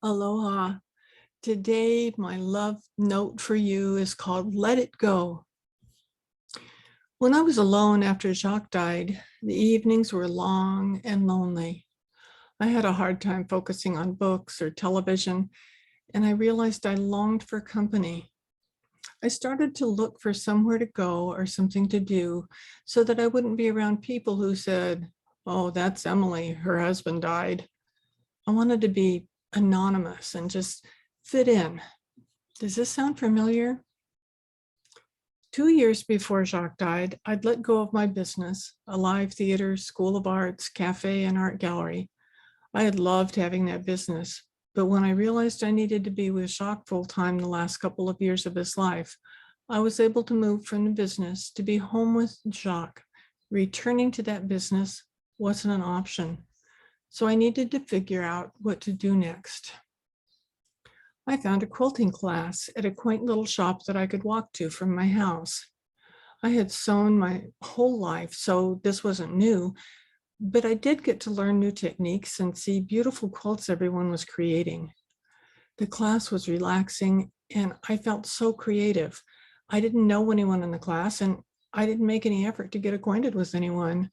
Aloha. Today, my love note for you is called Let It Go. When I was alone after Jacques died, the evenings were long and lonely. I had a hard time focusing on books or television, and I realized I longed for company. I started to look for somewhere to go or something to do so that I wouldn't be around people who said, "Oh, that's Emily, her husband died." I wanted to be anonymous and just fit in. Does this sound familiar? 2 years before Jacques died, I'd let go of my business, a live theater, school of arts, cafe, and art gallery. I had loved having that business, but when I realized I needed to be with Jacques full-time the last couple of years of his life, I was able to move from the business to be home with Jacques. Returning to that business wasn't an option, so I needed to figure out what to do next. I found a quilting class at a quaint little shop that I could walk to from my house. I had sewn my whole life, so this wasn't new, but I did get to learn new techniques and see beautiful quilts everyone was creating. The class was relaxing and I felt so creative. I didn't know anyone in the class and I didn't make any effort to get acquainted with anyone.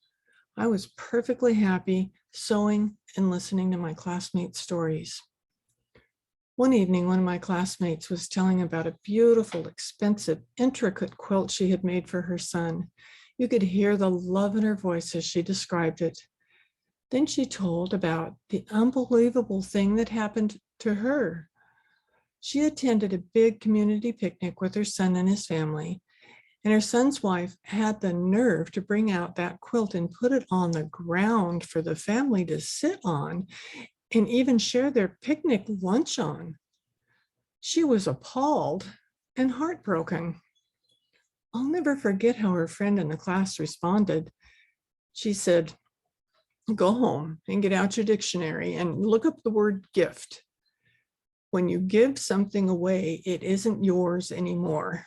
I was perfectly happy sewing and listening to my classmates' stories. One evening, one of my classmates was telling about a beautiful, expensive, intricate quilt she had made for her son. You could hear the love in her voice as she described it. Then she told about the unbelievable thing that happened to her. She attended a big community picnic with her son and his family, and her son's wife had the nerve to bring out that quilt and put it on the ground for the family to sit on and even share their picnic lunch on. She was appalled and heartbroken. I'll never forget how her friend in the class responded. She said, "Go home and get out your dictionary and look up the word gift. When you give something away, it isn't yours anymore.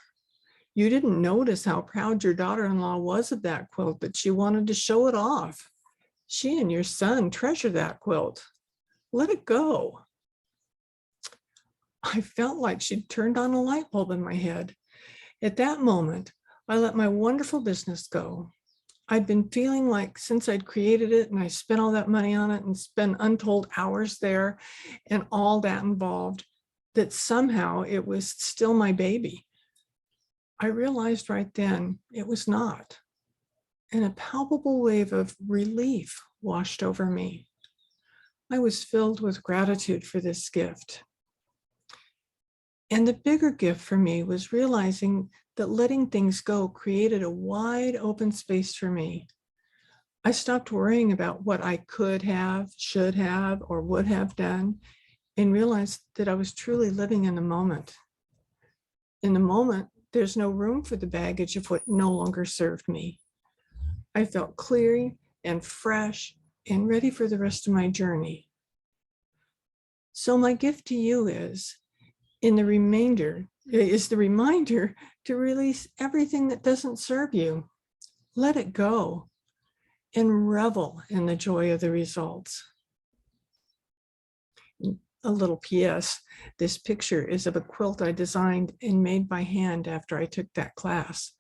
You didn't notice how proud your daughter-in-law was of that quilt, that she wanted to show it off. She and your son treasure that quilt. Let it go." I felt like she'd turned on a light bulb in my head. At that moment, I let my wonderful business go. I'd been feeling like since I'd created it and I spent all that money on it and spent untold hours there and all that involved, that somehow it was still my baby. I realized right then it was not. And a palpable wave of relief washed over me. I was filled with gratitude for this gift. And the bigger gift for me was realizing that letting things go created a wide open space for me. I stopped worrying about what I could have, should have, or would have done, and realized that I was truly living in the moment. In the moment, there's no room for the baggage of what no longer served me. I felt clear and fresh and ready for the rest of my journey. So my gift to you is the reminder to release everything that doesn't serve you. Let it go and revel in the joy of the results. A little PS, this picture is of a quilt I designed and made by hand after I took that class.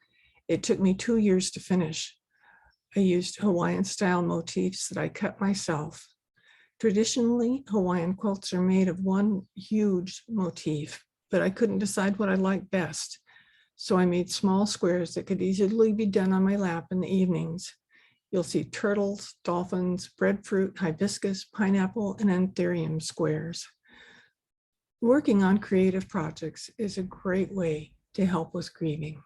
It took me 2 years to finish. I used Hawaiian style motifs that I cut myself. Traditionally, Hawaiian quilts are made of one huge motif, but I couldn't decide what I liked best. So I made small squares that could easily be done on my lap in the evenings. You'll see turtles, dolphins, breadfruit, hibiscus, pineapple, and anthurium squares. Working on creative projects is a great way to help with grieving.